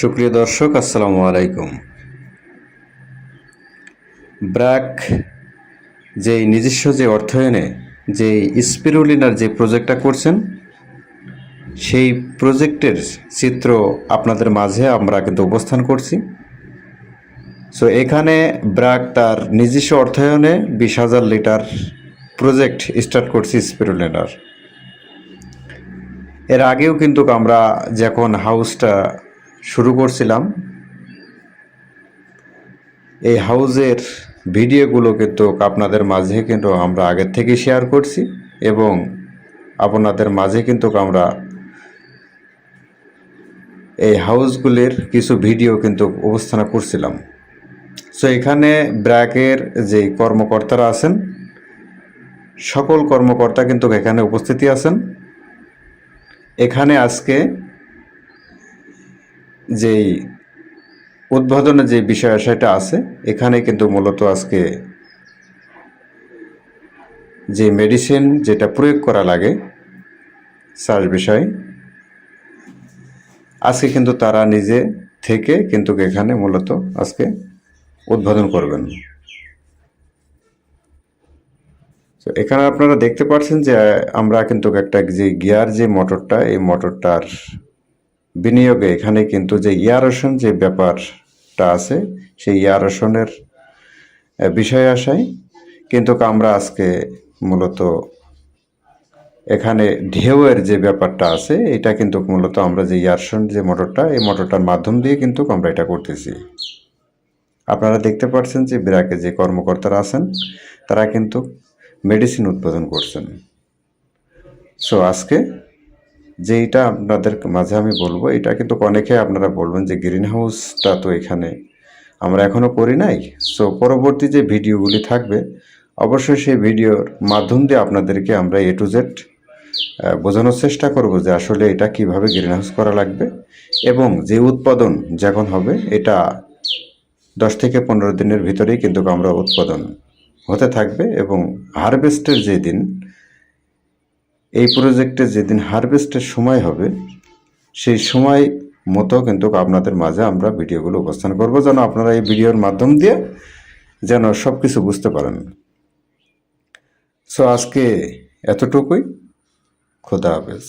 সুপ্রিয় দর্শক, আসসালামু আলাইকুম। ব্র্যাক যেই নিজস্ব যে অর্থায়নে যে স্পিরুলিনার যে প্রজেক্টটা করছেন, সেই প্রজেক্টের চিত্র আপনাদের মাঝে আমরা কিন্তু উপস্থান করছি। সো এখানে ব্র্যাক তার নিজস্ব অর্থায়নে 20,000 লিটার প্রজেক্ট স্টার্ট করছি স্পিরুলিনার। এর আগেও কিন্তু আমরা যখন হাউসটা শুরু করছিলাম, এই হাউজের ভিডিওগুলো কিন্তু আপনাদের মাঝে কিন্তু আমরা আগের থেকে শেয়ার করছি এবং আপনাদের মাঝে কিন্তু আমরা এই হাউসগুলির কিছু ভিডিও কিন্তু উপস্থাপনা করছিলাম। সো এখানে ব্র্যাকের যে কর্মকর্তারা আছেন, সকল কর্মকর্তা কিন্তু এখানে উপস্থিতি আছেন। এখানে আজকে যেই উদ্বোধনের যে বিষয় সেটা আছে, এখানে কিন্তু মূলত আজকে যে মেডিসিন যেটা প্রয়োগ করা লাগে চাষ বিষয়ে, আজকে কিন্তু তারা নিজে থেকে কিন্তু এখানে মূলত আজকে উদ্বোধন করবেন। তো এখানে আপনারা দেখতে পাচ্ছেন যে আমরা কিন্তু একটা যে গিয়ার যে মোটরটা, এই মোটরটার বিনিয়োগে এখানে কিন্তু যে এয়ারেশন যে ব্যাপারটা আছে, সেই এয়ারেশনের বিষয়ে আসায় কিন্তু আমরা আজকে মূলত এখানে ঢেউয়ের যে ব্যাপারটা আছে, এটা কিন্তু মূলত আমরা যে এয়ারেশন যে মোটরটা, এই মোটরটার মাধ্যম দিয়ে কিন্তু আমরা এটা করতেছি। আপনারা দেখতে পাচ্ছেন যে ব্র্যাকে যে কর্মকর্তারা আছেন, তারা কিন্তু মেডিসিন উৎপাদন করছেন। সো আজকে যেইটা আপনাদের মাঝে আমি বলবো, এটা কিন্তু অনেকে আপনারা বলবেন যে গ্রিন হাউসটা তো এখানে আমরা এখনও করি নাই। সো পরবর্তী যে ভিডিওগুলি থাকবে, অবশ্যই সেই ভিডিওর মাধ্যম দিয়ে আপনাদেরকে আমরা A to Z বোঝানোর চেষ্টা করব যে আসলে এটা কিভাবে গ্রিন হাউস করা লাগবে এবং যে উৎপাদন যখন হবে, এটা 10 থেকে 15 দিনের ভিতরেই কিন্তু আমরা উৎপাদন হতে থাকবে এবং হারভেস্টের যে দিন, এই প্রজেক্টে যেদিন হারভেস্টের সময় হবে, সেই সময় মতো কিন্তু আপনাদের মাঝে আমরা ভিডিওগুলো উপস্থান করব, যেন আপনারা এই ভিডিওর মাধ্যম দিয়ে যেন সব কিছু বুঝতে পারেন। সো আজকে এতটুকুই। খোদা হাফেজ।